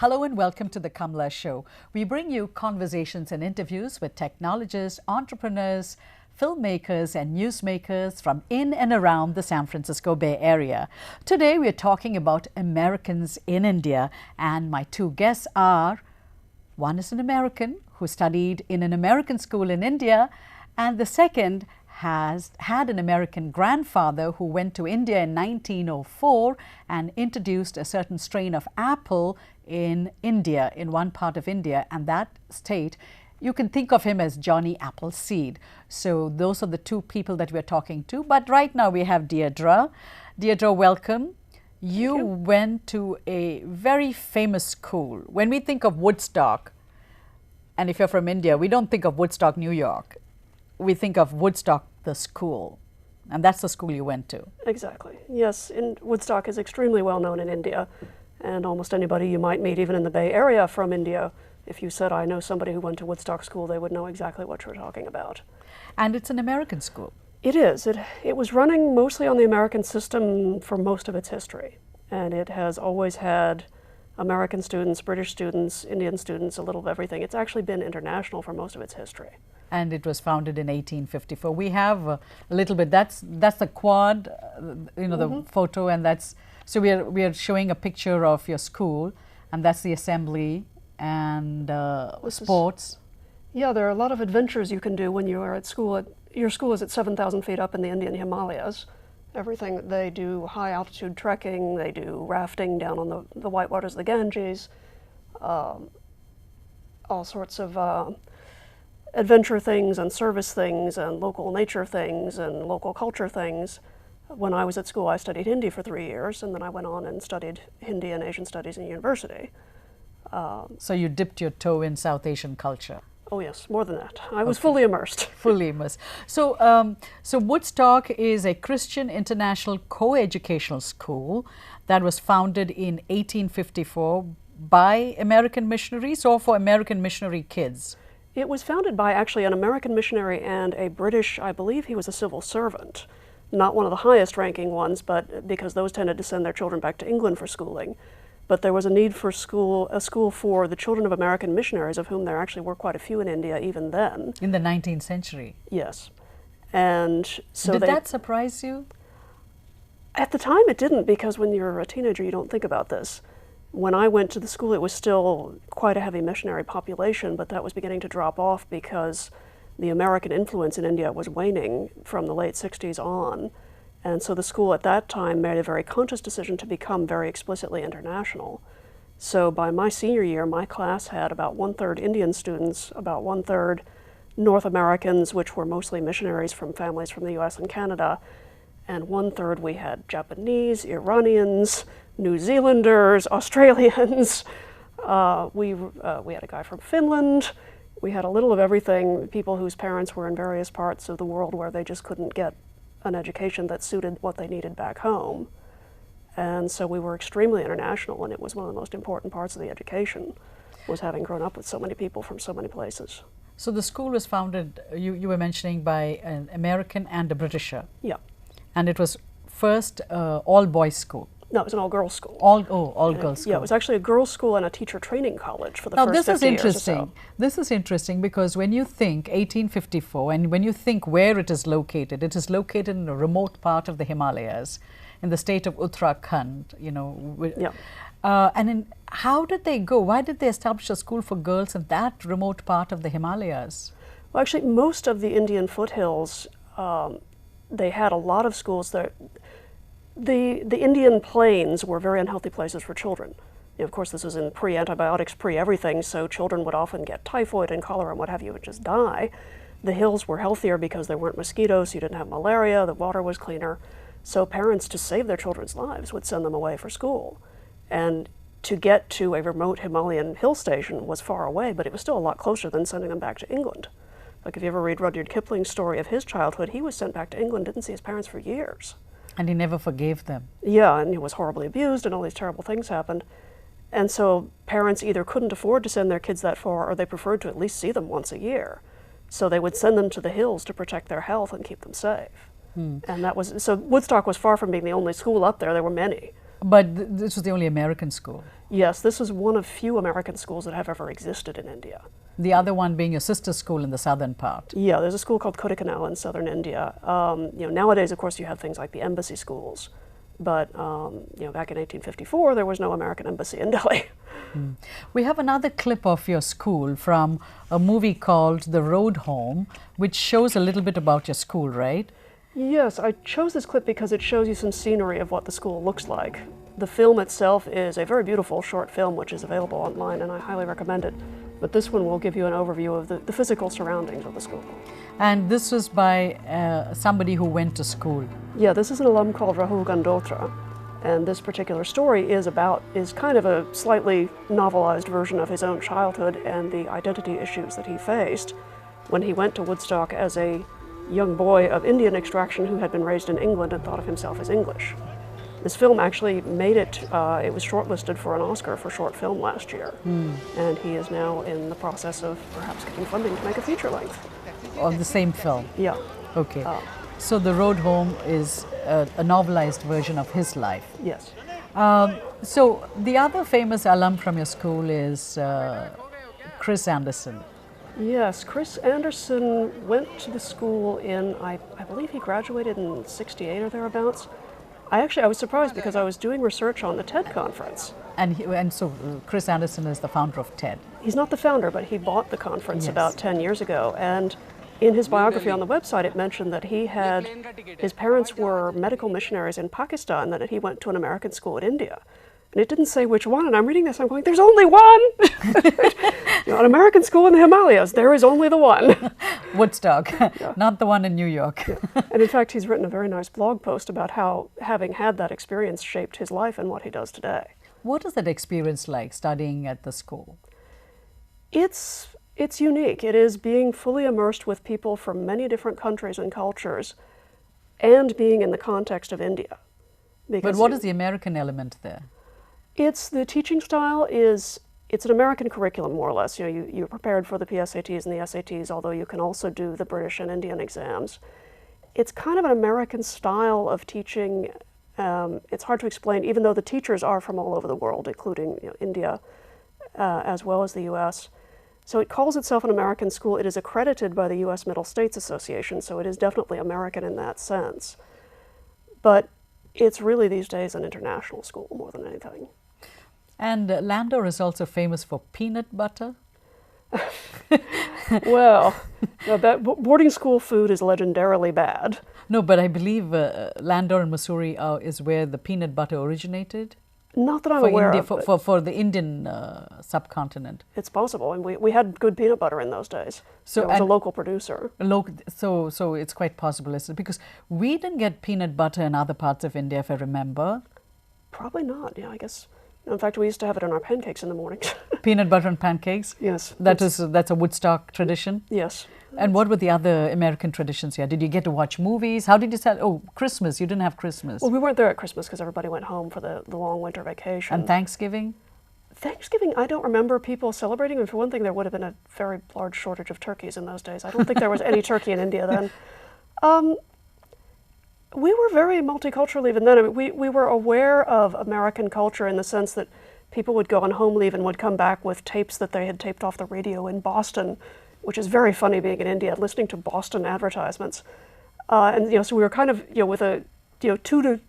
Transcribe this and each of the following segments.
Hello and welcome to the Kamla Show. We bring you conversations and interviews with technologists, entrepreneurs, filmmakers and newsmakers from in and around the San Francisco Bay Area. Today we are talking about Americans in India, and my two guests are, one is an American who studied in an American school in India, and the second has had an American grandfather who went to India in 1904 and introduced a certain strain of apple in India, in one part of India, and that state, you can think of him as Johnny Appleseed. So those are the two people that we're talking to. But right now we have Deirdre. Deirdre, welcome. You went to a very famous school. When we think of Woodstock, and if you're from India, we don't think of Woodstock, New York. We think of Woodstock, the school. And that's the school you went to. Exactly. Yes, Woodstock is extremely well known in India. And almost anybody you might meet, even in the Bay Area from India, if you said, I know somebody who went to Woodstock school, they would know exactly what you're talking about. And it's an American school. It is. It was running mostly on the American system for most of its history. And it has always had American students, British students, Indian students, a little of everything. It's actually been international for most of its history. And it was founded in 1854. We have a little bit, that's the quad, the photo, and that's, so we are showing a picture of your school, and that's the assembly and sports. Yeah, there are a lot of adventures you can do when you are at school. Your school is at 7,000 feet up in the Indian Himalayas. Everything, they do high altitude trekking, they do rafting down on the white waters of the Ganges, all sorts of adventure things and service things and local nature things and local culture things. When I was at school, I studied Hindi for 3 years, and then I went on and studied Hindi and Asian Studies in university. So you dipped your toe in South Asian culture. Oh yes, more than that. I was fully immersed. Fully immersed. So, so Woodstock is a Christian international co-educational school that was founded in 1854 by American missionaries or for American missionary kids? It was founded by actually an American missionary and a British, I believe he was a civil servant. Not one of the highest ranking ones, but because those tended to send their children back to England for schooling. But there was a need for a school for the children of American missionaries, of whom there actually were quite a few in India even then. In the 19th century? Yes. And so did that surprise you? At the time it didn't, because when you're a teenager you don't think about this. When I went to the school, it was still quite a heavy missionary population, but that was beginning to drop off because the American influence in India was waning from the late 60s on. And so the school at that time made a very conscious decision to become very explicitly international. So by my senior year, my class had about 1/3 Indian students, about 1/3 North Americans, which were mostly missionaries from families from the US and Canada, and 1/3 we had Japanese, Iranians, New Zealanders, Australians. We had a guy from Finland. We had a little of everything, people whose parents were in various parts of the world where they just couldn't get an education that suited what they needed back home. And so we were extremely international, and it was one of the most important parts of the education, was having grown up with so many people from so many places. So the school was founded, you were mentioning, by an American and a Britisher. Yeah. And it was first all-boys school. No, it was an all-girls school. All-girls school. Yeah, it was actually a girls' school and a teacher training college for the first 50 years or so. Now, this is interesting. This is interesting because when you think 1854 and when you think where it is located in a remote part of the Himalayas, in the state of Uttarakhand, and how did they go? Why did they establish a school for girls in that remote part of the Himalayas? Well, actually, most of the Indian foothills, they had a lot of schools that the Indian plains were very unhealthy places for children. Of course, this was in pre-antibiotics, pre-everything, so children would often get typhoid and cholera and what have you and just die. The hills were healthier because there weren't mosquitoes, you didn't have malaria, the water was cleaner. So parents, to save their children's lives, would send them away for school. And to get to a remote Himalayan hill station was far away, but it was still a lot closer than sending them back to England. Like if you ever read Rudyard Kipling's story of his childhood, he was sent back to England, didn't see his parents for years. And he never forgave them. Yeah, and he was horribly abused and all these terrible things happened. And so parents either couldn't afford to send their kids that far or they preferred to at least see them once a year. So they would send them to the hills to protect their health and keep them safe. And that was, so Woodstock was far from being the only school up there. There were many. But this was the only American school? Yes, this is one of few American schools that have ever existed in India. The other one being your sister school in the southern part. Yeah, there's a school called Kodaikanal in southern India. Nowadays, of course, you have things like the embassy schools. But back in 1854, there was no American embassy in Delhi. We have another clip of your school from a movie called The Road Home, which shows a little bit about your school, right? Yes, I chose this clip because it shows you some scenery of what the school looks like. The film itself is a very beautiful short film which is available online, and I highly recommend it. But this one will give you an overview of the physical surroundings of the school. And this was by somebody who went to school. Yeah, this is an alum called Rahul Gandotra, and this particular story is kind of a slightly novelized version of his own childhood and the identity issues that he faced when he went to Woodstock as a young boy of Indian extraction who had been raised in England and thought of himself as English. This film actually made it, it was shortlisted for an Oscar for short film last year, and he is now in the process of perhaps getting funding to make a feature length. Of the same film? Yeah. Okay. So The Road Home is a novelized version of his life. Yes. So the other famous alum from your school is Chris Anderson. Yes, Chris Anderson went to the school in, I believe he graduated in '68 or thereabouts. I was surprised because I was doing research on the TED conference. And so Chris Anderson is the founder of TED. He's not the founder, but he bought the conference Yes. about 10 years ago. And in his biography on the website, it mentioned that his parents were medical missionaries in Pakistan, that he went to an American school in India. And it didn't say which one, and I'm reading this, I'm going, there's only one! An American school in the Himalayas, there is only the one. Woodstock, Yeah. not the one in New York. Yeah. And in fact, he's written a very nice blog post about how having had that experience shaped his life and what he does today. What is that experience like, studying at the school? It's unique. It is being fully immersed with people from many different countries and cultures and being in the context of India. But what is the American element there? The teaching style it's an American curriculum, more or less. You're prepared for the PSATs and the SATs, although you can also do the British and Indian exams. It's kind of an American style of teaching. It's hard to explain, even though the teachers are from all over the world, including India, as well as the U.S. So it calls itself an American school. It is accredited by the U.S. Middle States Association, so it is definitely American in that sense. But it's really these days an international school more than anything. And Landour is also famous for peanut butter. Well, that boarding school food is legendarily bad. No, but I believe Landour in Missouri is where the peanut butter originated. Not that I'm aware of. For the Indian subcontinent. It's possible, and we had good peanut butter in those days. So it was a local producer. So it's quite possible, isn't it? Because we didn't get peanut butter in other parts of India, if I remember. Probably not. Yeah, I guess. In fact, we used to have it in our pancakes in the mornings. Peanut butter and pancakes? Yes. That's a Woodstock tradition? Yes. And what were the other American traditions here? Did you get to watch movies? How did you celebrate? Oh, Christmas. You didn't have Christmas. Well, we weren't there at Christmas because everybody went home for the long winter vacation. And Thanksgiving? Thanksgiving, I don't remember people celebrating. And for one thing, there would have been a very large shortage of turkeys in those days. I don't think there was any turkey in India then. We were very multicultural even then. I mean, we were aware of American culture in the sense that people would go on home leave and would come back with tapes that they had taped off the radio in Boston, which is very funny being in India, listening to Boston advertisements. So we were kind of, with a 2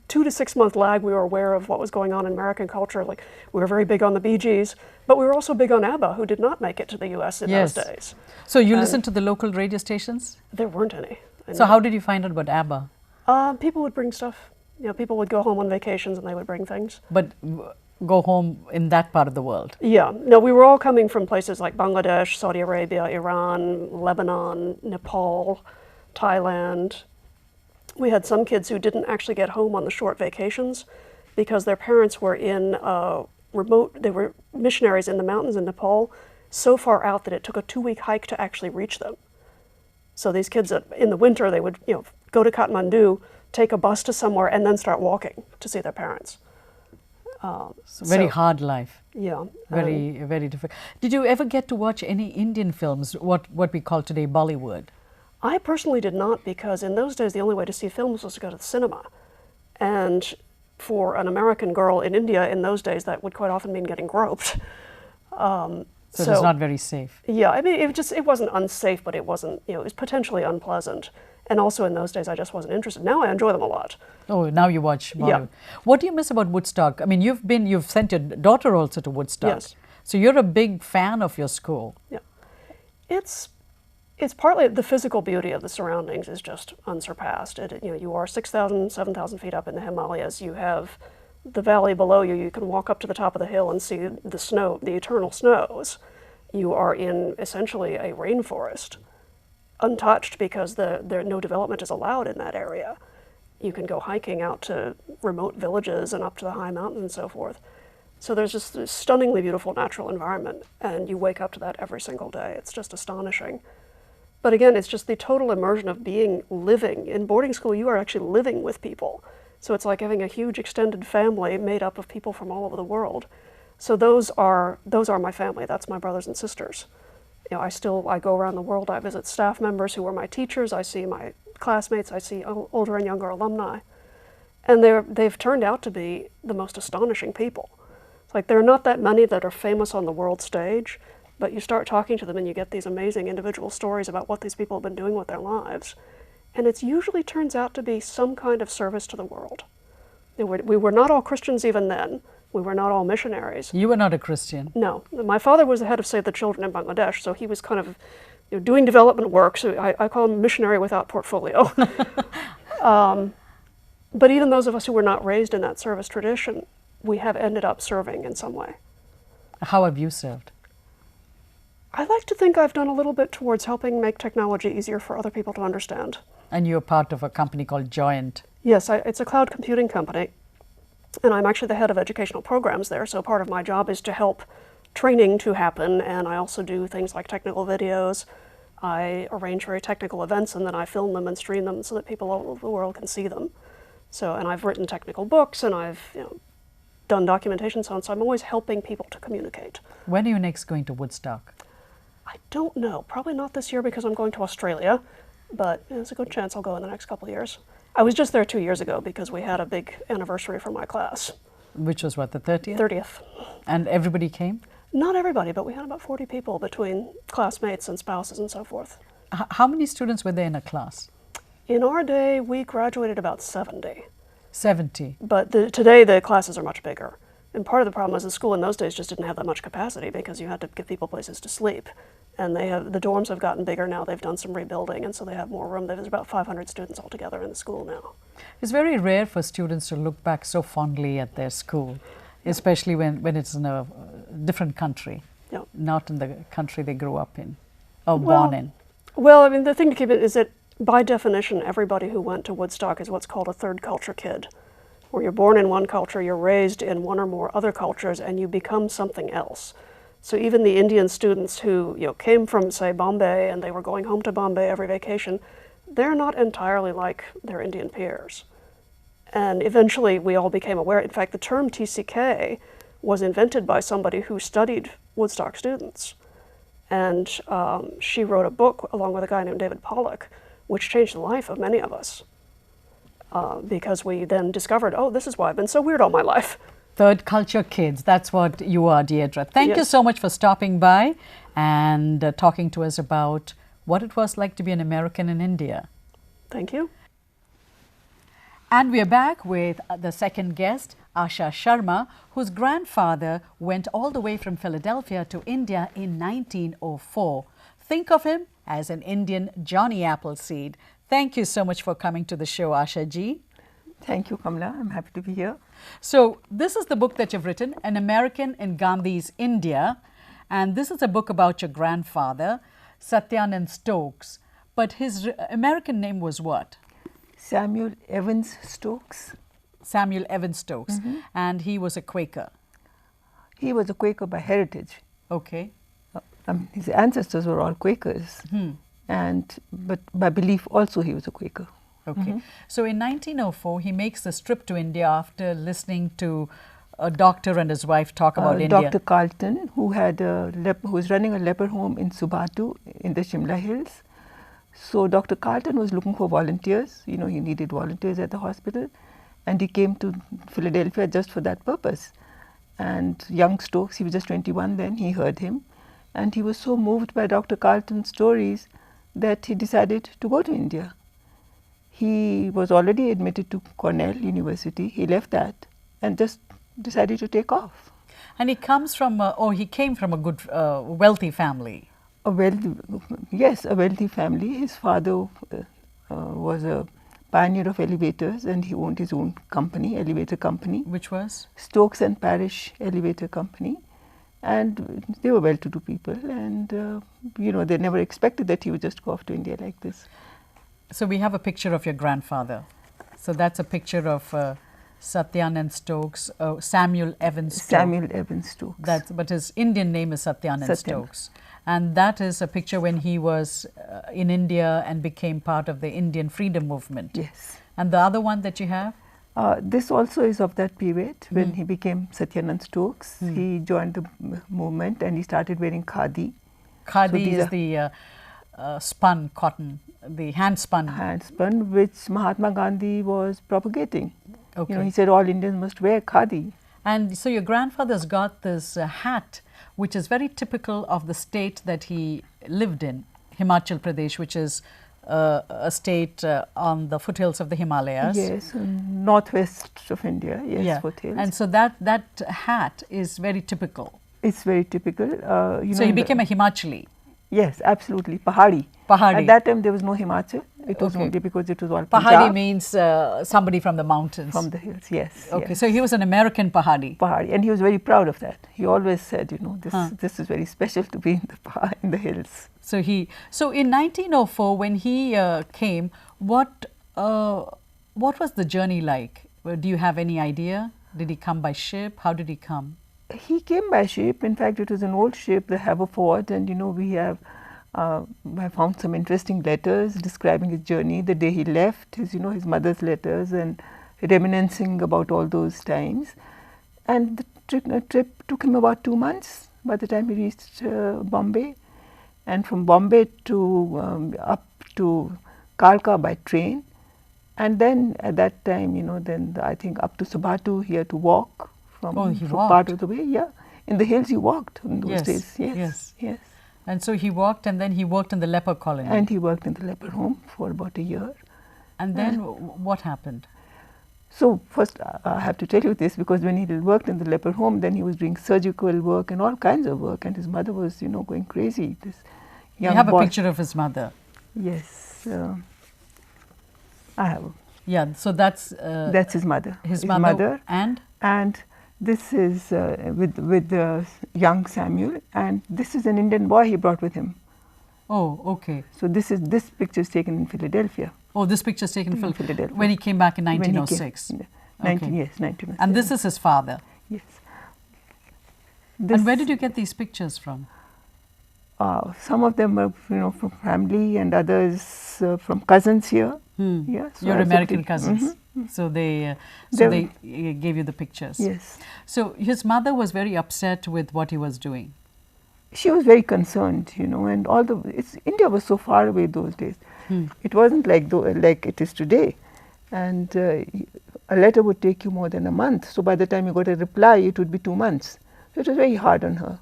to 6 month lag, we were aware of what was going on in American culture. Like, we were very big on the Bee Gees, but we were also big on ABBA, who did not make it to the U.S. in those days. So you listened to the local radio stations? There weren't any. So how did you find out about ABBA? People would bring stuff. People would go home on vacations and they would bring things. But go home in that part of the world? Yeah. No, we were all coming from places like Bangladesh, Saudi Arabia, Iran, Lebanon, Nepal, Thailand. We had some kids who didn't actually get home on the short vacations because their parents were in they were missionaries in the mountains in Nepal, so far out that it took a 2-week hike to actually reach them. So these kids, in the winter, they would go to Kathmandu, take a bus to somewhere, and then start walking to see their parents. Very hard life. Yeah. Very, very difficult. Did you ever get to watch any Indian films, what we call today Bollywood? I personally did not, because in those days the only way to see films was to go to the cinema. And for an American girl in India in those days, that would quite often mean getting groped. So it's not very safe. Yeah, I mean, it wasn't unsafe, but it wasn't, you know, it was potentially unpleasant. And also in those days, I just wasn't interested. Now I enjoy them a lot. Oh, now you watch Bollywood. Yeah. What do you miss about Woodstock? I mean, you've sent your daughter also to Woodstock. Yes. So you're a big fan of your school. Yeah. It's partly the physical beauty of the surroundings is just unsurpassed. You know, you are 6,000, 7,000 feet up in the Himalayas. You have the valley below you. You can walk up to the top of the hill and see the snow, the eternal snows. You are in essentially a rainforest, untouched because no development is allowed in that area. You can go hiking out to remote villages and up to the high mountains and so forth. So there's just this stunningly beautiful natural environment, and you wake up to that every single day. It's just astonishing. But again, it's just the total immersion of living. In boarding school, you are actually living with people. So it's like having a huge extended family made up of people from all over the world. So those are my family. That's my brothers and sisters. You know, I go around the world. I visit staff members who are my teachers. I see my classmates. I see older and younger alumni, and they've turned out to be the most astonishing people. It's like there are not that many that are famous on the world stage, but you start talking to them and you get these amazing individual stories about what these people have been doing with their lives. And it usually turns out to be some kind of service to the world. We were not all Christians even then. We were not all missionaries. You were not a Christian? No. My father was the head of Save the Children in Bangladesh, so he was kind of doing development work. So I call him missionary without portfolio. But even those of us who were not raised in that service tradition, we have ended up serving in some way. How have you served? I like to think I've done a little bit towards helping make technology easier for other people to understand. And you're part of a company called Joyent. Yes, it's a cloud computing company, and I'm actually the head of educational programs there, so part of my job is to help training to happen, and I also do things like technical videos. I arrange very technical events, and then I film them and stream them so that people all over the world can see them. So, and I've written technical books, and I've done documentation, so I'm always helping people to communicate. When are you next going to Woodstock? I don't know. Probably not this year because I'm going to Australia, but there's a good chance I'll go in the next couple of years. I was just there 2 years ago because we had a big anniversary for my class. Which was what, the 30th? 30th. And everybody came? Not everybody, but we had about 40 people between classmates and spouses and so forth. How many students were there in a class? In our day, we graduated about 70. 70? But today the classes are much bigger. And part of the problem is the school in those days just didn't have that much capacity because you had to give people places to sleep. And the dorms have gotten bigger now. They've done some rebuilding, and so they have more room. There's about 500 students altogether in the school now. It's very rare for students to look back so fondly at their school, especially when it's in a different country, not in the country they grew up in or born in. Well, I mean, the thing to keep it is that by definition, everybody who went to Woodstock is what's called a third culture kid, where you're born in one culture, you're raised in one or more other cultures, and you become something else. So even the Indian students who came from, say, Bombay, and they were going home to Bombay every vacation, they're not entirely like their Indian peers. And eventually we all became aware. In fact, the term TCK was invented by somebody who studied Woodstock students. And she wrote a book along with a guy named David Pollock, which changed the life of many of us. Because we then discovered, oh, this is why I've been so weird all my life. Third culture kids, that's what you are, Deirdre. Thank you so much for stopping by and talking to us about what it was like to be an American in India. Thank you. And we're back with the second guest, Asha Sharma, whose grandfather went all the way from Philadelphia to India in 1904. Think of him as an Indian Johnny Appleseed. Thank you so much for coming to the show, Asha ji. Thank you, Kamla. I'm happy to be here. So this is the book that you've written, An American in Gandhi's India. And this is a book about your grandfather, Satyanand Stokes. But his American name was what? Samuel Evans Stokes. Samuel Evans Stokes. And he was a Quaker. He was a Quaker by heritage. Okay. His ancestors were all Quakers. But by belief also he was a Quaker. Okay. So in 1904, he makes this trip to India after listening to a doctor and his wife talk about India. Dr. Carlton, who was running a leper home in Subatu in the Shimla Hills. So Dr. Carlton was looking for volunteers. He needed volunteers at the hospital. and he came to Philadelphia just for that purpose. And young Stokes, he was just 21 then, he heard him, and he was so moved by Dr. Carleton's stories that he decided to go to India. He was already admitted to Cornell University. He left that and just decided to take off. And he comes from, he came from a good, wealthy family. A wealthy family. His father was a pioneer of elevators, and he owned his own company, elevator company. Which was? Stokes and Parish Elevator Company. And they were well-to-do people, and they never expected that he would just go off to India like this. So we have a picture of your grandfather. So that's a picture of Satyanand Stokes, Samuel Evans Stokes. Samuel Evans Stokes. But his Indian name is Satyanand Stokes. And that is a picture when he was in India and became part of the Indian freedom movement. Yes. And the other one that you have? This also is of that period when he became Satyanand Stokes. He joined the movement and he started wearing Khadi. Khadi is the spun cotton, the hand spun. Hand spun, which Mahatma Gandhi was propagating. Okay. He said all Indians must wear Khadi. And so your grandfather's got this hat, which is very typical of the state that he lived in, Himachal Pradesh, which is a state on the foothills of the Himalayas. Yes, northwest of India, yes, yeah. Foothills. And so that hat is very typical. It's very typical. So he became a Himachali. Yes, absolutely, Pahadi. At that time there was no Himachal. It was only because it was all Punjab. Pahadi means somebody from the mountains. From the hills, yes. Okay, yes. So he was an American Pahadi. Pahadi, and he was very proud of that. He always said, this is very special to be in the hills. So in 1904 when he came, what was the journey like? Do you have any idea? Did he come by ship? How did he come? He came by ship. In fact, it was an old ship, the Haverford, and we have I found some interesting letters describing his journey, the day he left, his mother's letters, and reminiscing about all those times. And the trip took him about 2 months by the time he reached Bombay, and from Bombay to up to Kalka by train, and then at that time, then I think up to Subhatu he had to walk from part of the way. Yeah, in the hills he walked in those days. Yes. And so he walked, and then he worked in the leper colony. And he worked in the leper home for about a year. And then what happened? So first I have to tell you this, because when he worked in the leper home, then he was doing surgical work and all kinds of work, and his mother was going crazy. This young You have boy. A picture of his mother. Yes, I have. Yeah, so that's his mother. His mother and this is with young Samuel, and this is an Indian boy he brought with him. Oh, okay. So this picture is taken in Philadelphia. Oh, this picture is taken in Philadelphia when he came back in 1906. Yes, 1906. And this is his father. Yes. And where did you get these pictures from? Some of them are from family, and others from cousins here. Yeah, so your American cousins. So they gave you the pictures. Yes. So his mother was very upset with what he was doing. She was very concerned, and India was so far away those days. It wasn't like it is today, and a letter would take you more than a month. So by the time you got a reply, it would be 2 months. So it was very hard on her.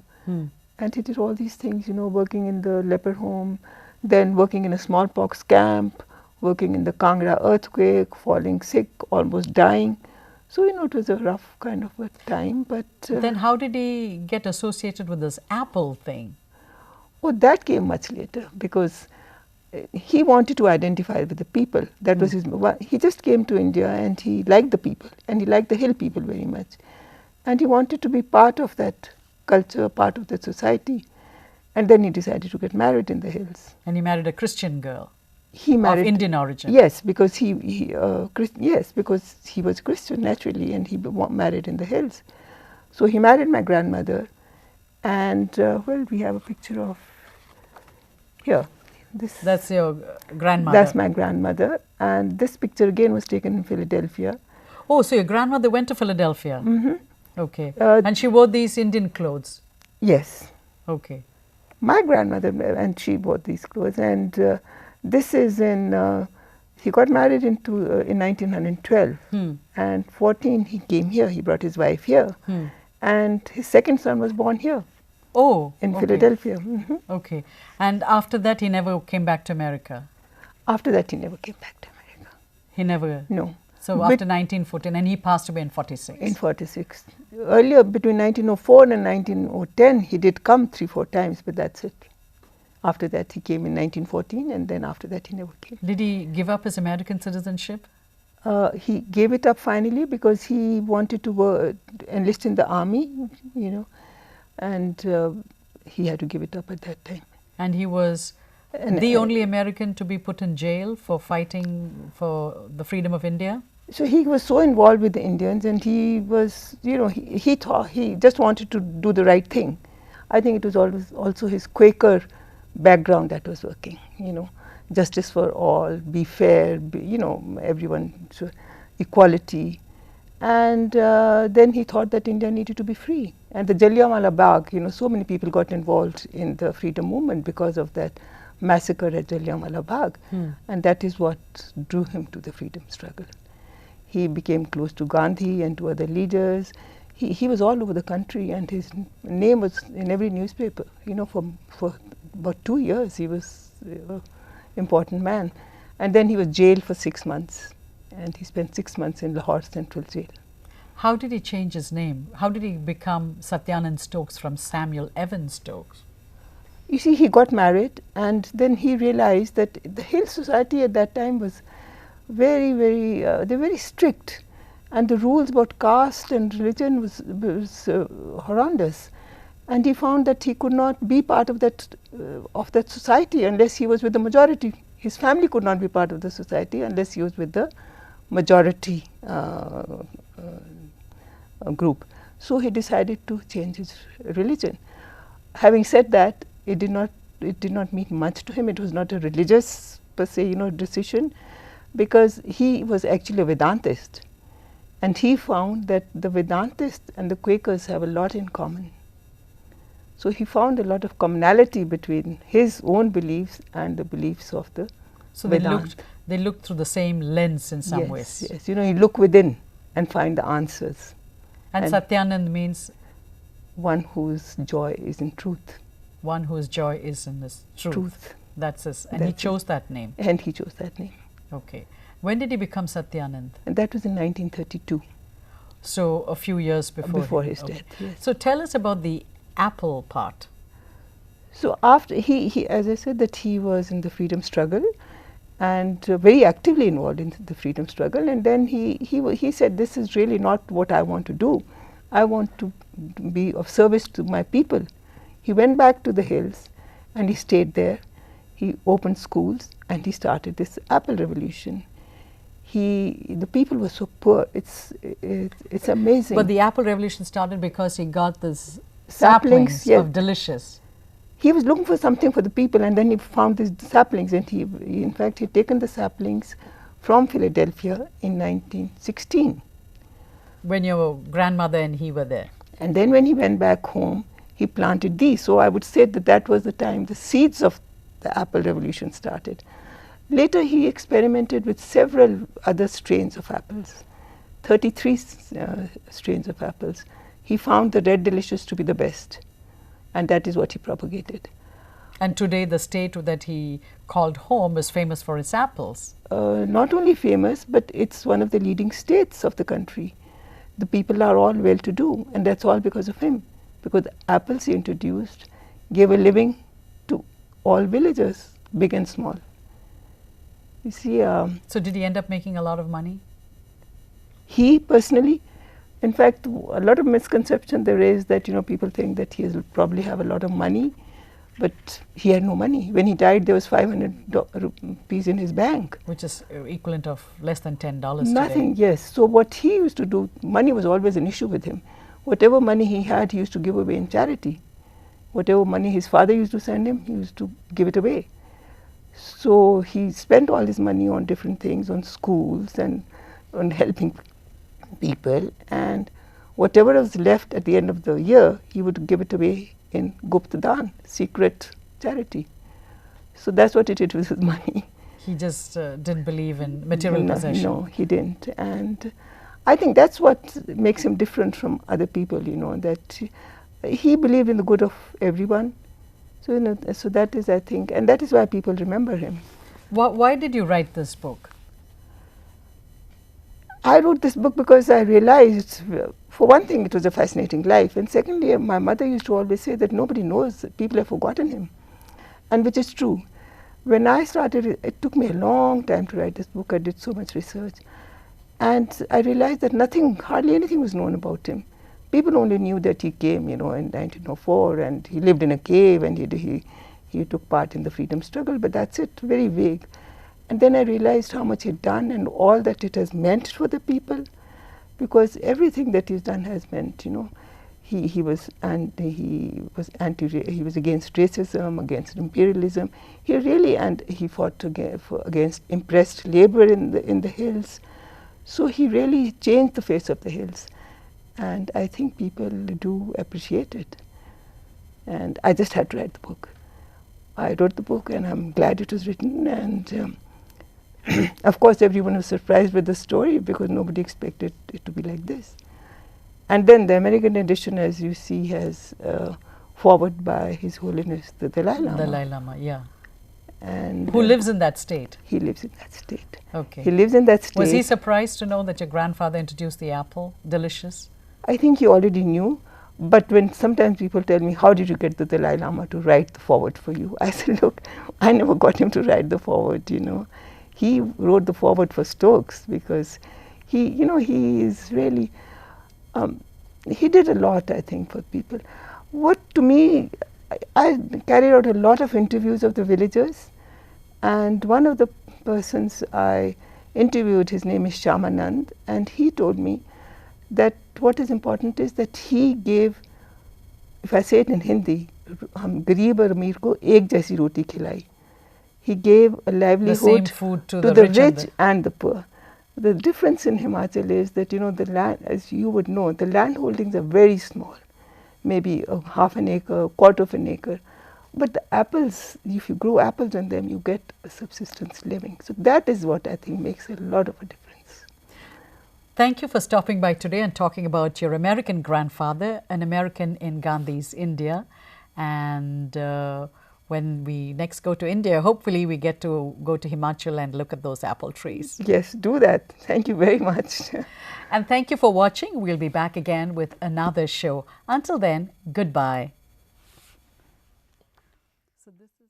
And he did all these things, working in the leper home, then working in a smallpox camp, working in the Kangra earthquake, falling sick, almost dying. So, it was a rough kind of a time. But then how did he get associated with this Apple thing? Oh, that came much later, because he wanted to identify with the people. That was he just came to India and he liked the people, and he liked the hill people very much. And he wanted to be part of that culture, part of that society. And then he decided to get married in the hills. And he married a Christian girl. He married of Indian origin. Yes, because because he was Christian naturally, and he married in the hills. So he married my grandmother, and we have a picture of here. That's your grandmother. That's my grandmother, and this picture again was taken in Philadelphia. Oh, so your grandmother went to Philadelphia. Okay, and she wore these Indian clothes. Yes. Okay. My grandmother, and she wore these clothes, and this is in He got married in 1912, and 14 he came here. He brought his wife here, and his second son was born here. Oh, in okay. Philadelphia. Okay, and after that he never came back to America. After that, he never came back to America. He never. No. So after 1914, and he passed away in 46. In 46. Earlier, between 1904 and 1910, he did come 3-4 times, but that's it. After that, he came in 1914, and then after that, he never came. Did he give up his American citizenship? He gave it up finally because he wanted to enlist in the army, you know, and he had to give it up at that time. And he was the only American to be put in jail for fighting for the freedom of India? So he was so involved with the Indians, and he was, you know, he thought he just wanted to do the right thing. I think it was always also his Quaker background that was working, you know, justice for all, be fair, you know, everyone, so equality. And then he thought that India needed to be free. And the Jallianwala Bagh, you know, so many people got involved in the freedom movement because of that massacre at Jallianwala Bagh. And that is what drew him to the freedom struggle. He became close to Gandhi and to other leaders. He was all over the country, and his name was in every newspaper. You know, for about 2 years he was an important man. And then he was jailed for 6 months, and he spent 6 months in Lahore Central Jail. How did he change his name? How did he become Satyanand Stokes from Samuel Evans Stokes? You see, he got married, and then he realized that the Hill Society at that time was they're very strict, and the rules about caste and religion was horrendous. And he found that he could not be part of that society unless he was with the majority. His family could not be part of the society unless he was with the majority group. So he decided to change his religion. Having said that, it did not mean much to him. It was not a religious per se, you know, decision, because he was actually a Vedantist, and he found that the Vedantists and the Quakers have a lot in common. So he found a lot of commonality between his own beliefs and the beliefs of the Vedanta. So they looked through the same lens in some ways. Yes, you know, you look within and find the answers. And Satyanand means? One whose joy is in truth. One whose joy is in this truth. That's his, and That's he chose that name. And he chose that name. Okay. When did he become Satyanand? And that was in 1932. So a few years before. Before his death, yes. So tell us about the apple part. So after he, as I said, that he was in the freedom struggle, and very actively involved in the freedom struggle. And then he said, this is really not what I want to do. I want to be of service to my people. He went back to the hills, and he stayed there. He opened schools, and he started this apple revolution. The people were so poor. It's amazing. But the apple revolution started because he got this saplings of delicious. He was looking for something for the people, and then he found these saplings, and in fact, he'd taken the saplings from Philadelphia in 1916. When your grandmother and he were there. And then when he went back home, he planted these. So I would say that was the time the seeds of the apple revolution started. Later he experimented with several other strains of apples, 33 strains of apples. He found the Red Delicious to be the best, and that is what he propagated. And today the state that he called home is famous for its apples. Not only famous, but it's one of the leading states of the country. The people are all well-to-do, and that's all because of him. Because apples he introduced gave a living to all villagers, big and small. You see. So did he end up making a lot of money? He personally, in fact, a lot of misconception there is that, you know, people think that he will probably have a lot of money, but he had no money. When he died, there was 500 rupees in his bank. Which is equivalent of less than $10 Nothing, today. yes. So what he used to do, money was always an issue with him. Whatever money he had, he used to give away in charity. Whatever money his father used to send him, he used to give it away. So he spent all his money on different things, on schools and on helping people, and whatever was left at the end of the year, he would give it away in Gupta Dan, secret charity. So that's what he did with his money. He just didn't believe in material possession. No, he didn't. And I think that's what makes him different from other people, you know, that he believed in the good of everyone. So, you know, so that is, I think, and that is why people remember him. Why did you write this book? I wrote this book because I realized, for one thing, it was a fascinating life. And secondly, my mother used to always say that nobody knows, people have forgotten him. And which is true. When I started, it took me a long time to write this book. I did so much research. And I realized that hardly anything was known about him. People only knew that he came, you know, in 1904, and he lived in a cave, and he took part in the freedom struggle, but that's it, very vague. And then I realized how much he'd done and all that it has meant for the people, because everything that he's done has meant, you know, he was against racism, against imperialism. He fought against impressed labor in the hills. So he really changed the face of the hills, and I think people do appreciate it. And I just had to write the book. I wrote the book, and I'm glad it was written. And of course, everyone was surprised with the story because nobody expected it to be like this. And then the American edition, as you see, has foreword by His Holiness the Dalai Lama. Dalai Lama, yeah. And who lives in that state? He lives in that state. Okay. He lives in that state. Was he surprised to know that your grandfather introduced the apple? Delicious? I think he already knew. But when sometimes people tell me, how did you get the Dalai Lama to write the foreword for you? I said, look, I never got him to write the foreword, you know. He wrote the foreword for Stokes because he, you know, he is really, he did a lot, I think, for people. What to me, I carried out a lot of interviews of the villagers, and one of the persons I interviewed, his name is Shamanand, and he told me that what is important is that he gave, if I say it in Hindi, हम गरीब और अमीर को एक जैसी रोटी खिलाई. He gave a livelihood to the rich and the poor. The difference in Himachal is that, you know, the land, as you would know, the land holdings are very small, maybe half an acre, quarter of an acre. But the apples, if you grow apples on them, you get a subsistence living. So that is what I think makes a lot of a difference. Thank you for stopping by today and talking about your American grandfather, an American in Gandhi's India. And when we next go to India, hopefully we get to go to Himachal and look at those apple trees. Yes, do that. Thank you very much. And thank you for watching. We'll be back again with another show. Until then, goodbye. So this is